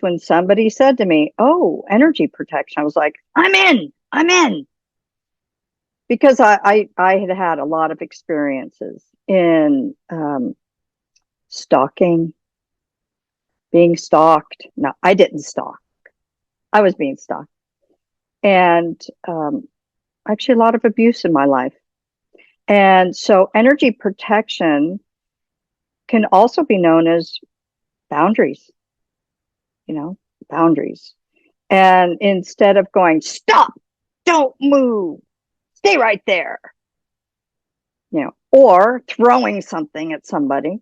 when somebody said to me, "Oh, energy protection," I was like, I'm in," because I had had a lot of experiences in stalking, being stalked. No, I didn't stalk. I was being stalked, and actually a lot of abuse in my life. And so, energy protection can also be known as boundaries. You know, boundaries. And instead of going, "Stop, don't move, stay right there," or throwing something at somebody,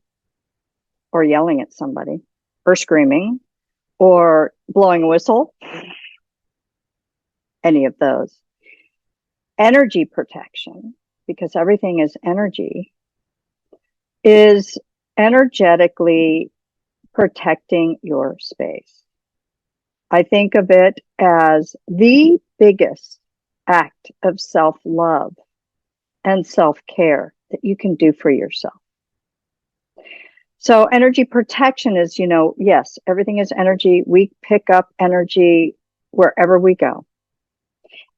or yelling at somebody, or screaming, or blowing a whistle, any of those. Energy protection, because everything is energy, is energetically protecting your space. I think of it as the biggest act of self-love and self-care that you can do for yourself. So energy protection is, yes, everything is energy. We pick up energy wherever we go.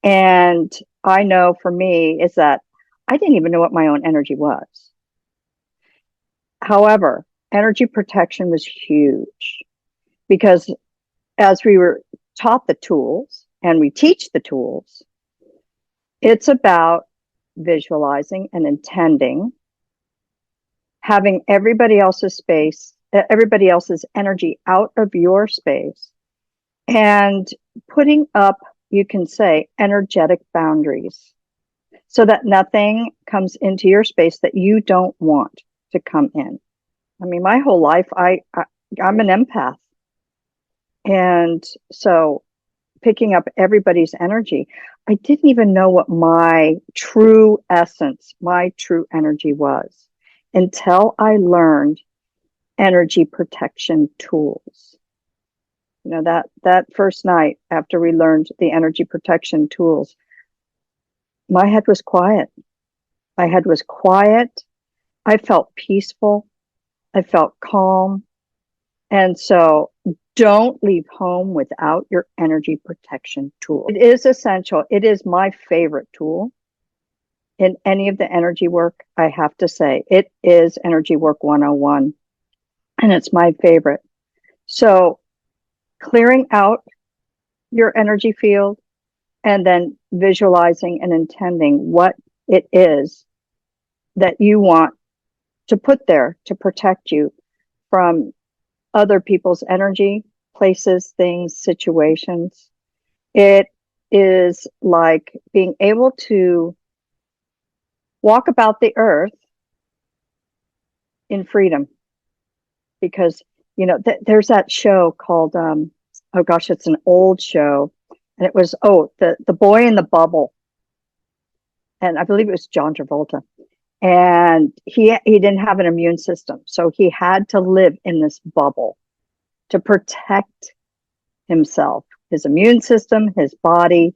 And I know for me is that I didn't even know what my own energy was. However, energy protection was huge because as we were taught the tools and we teach the tools, it's about visualizing and intending, having everybody else's space, everybody else's energy out of your space, and putting up, you can say, energetic boundaries so that nothing comes into your space that you don't want to come in. I mean, my whole life, I'm an empath. And so picking up everybody's energy, I didn't even know what my true essence, my true energy was until I learned energy protection tools. That first night after we learned the energy protection tools, my head was quiet. My head was quiet. I felt peaceful. I felt calm. And so don't leave home without your energy protection tool. It is essential. It is my favorite tool in any of the energy work. I have to say it is Energy Work 101, and it's my favorite. So clearing out your energy field and then visualizing and intending what it is that you want to put there to protect you from other people's energy, places, things, situations. It is like being able to walk about the earth in freedom. Because, there's that show called, oh gosh, it's an old show. And it was, the Boy in the Bubble. And I believe it was John Travolta. And he didn't have an immune system. So he had to live in this bubble to protect himself, his immune system, his body,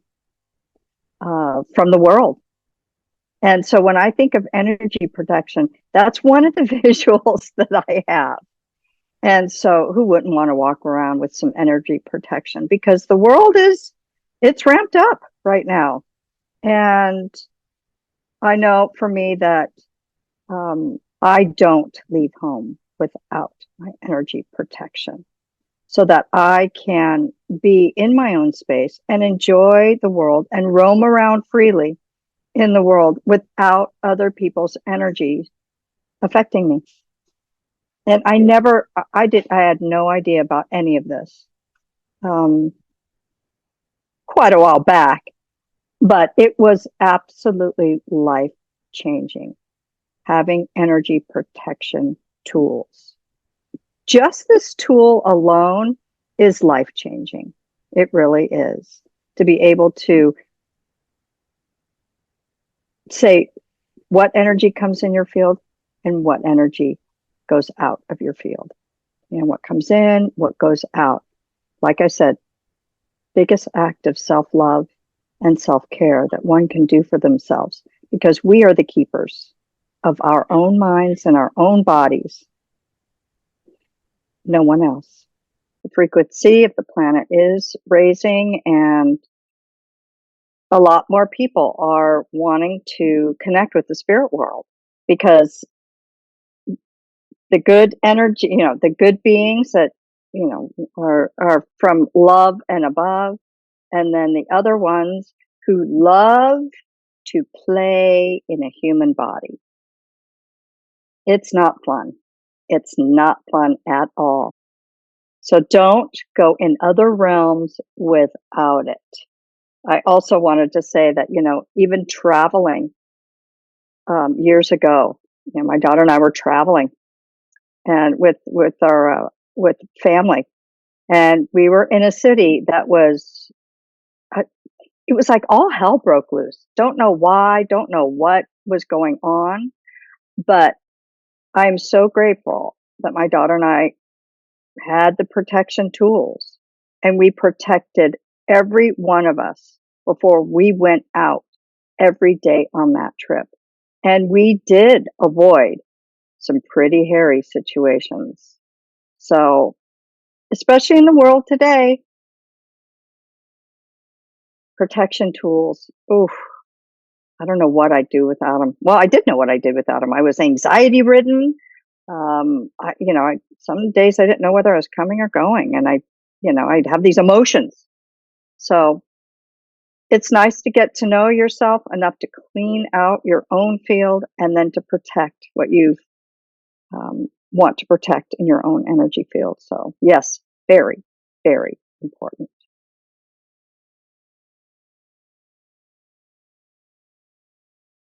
from the world. And so when I think of energy protection, that's one of the visuals that I have. And so who wouldn't want to walk around with some energy protection? Because the world it's ramped up right now. And I know for me that I don't leave home without my energy protection so that I can be in my own space and enjoy the world and roam around freely in the world without other people's energy affecting me. And I had no idea about any of this quite a while back, but it was absolutely life changing having energy protection tools. Just this tool alone is life changing. It really is. To be able to say what energy comes in your field and what energy goes out of your field. What comes in, what goes out. Like I said, biggest act of self-love and self-care that one can do for themselves, because we are the keepers of our own minds and our own bodies. No one else. frequency of the planet is raising, and a lot more people are wanting to connect with the spirit world because the good energy, the good beings that, are from love and above, and then the other ones who love to play in a human body. It's not fun. It's not fun at all. So don't go in other realms without it. I also wanted to say that, even traveling, years ago, my daughter and I were traveling and with our, with family, and we were in a city that was, uh, it was like all hell broke loose. Don't know why, don't know what was going on, but I'm so grateful that my daughter and I had the protection tools, and we protected every one of us before we went out every day on that trip. And we did avoid some pretty hairy situations. So, especially in the world today, protection tools. Oof, I don't know what I'd do without them. Well, I did know what I did without them. I was anxiety ridden. Some days I didn't know whether I was coming or going, and I'd have these emotions. So it's nice to get to know yourself enough to clean out your own field and then to protect what you want to protect in your own energy field. So yes, very, very important.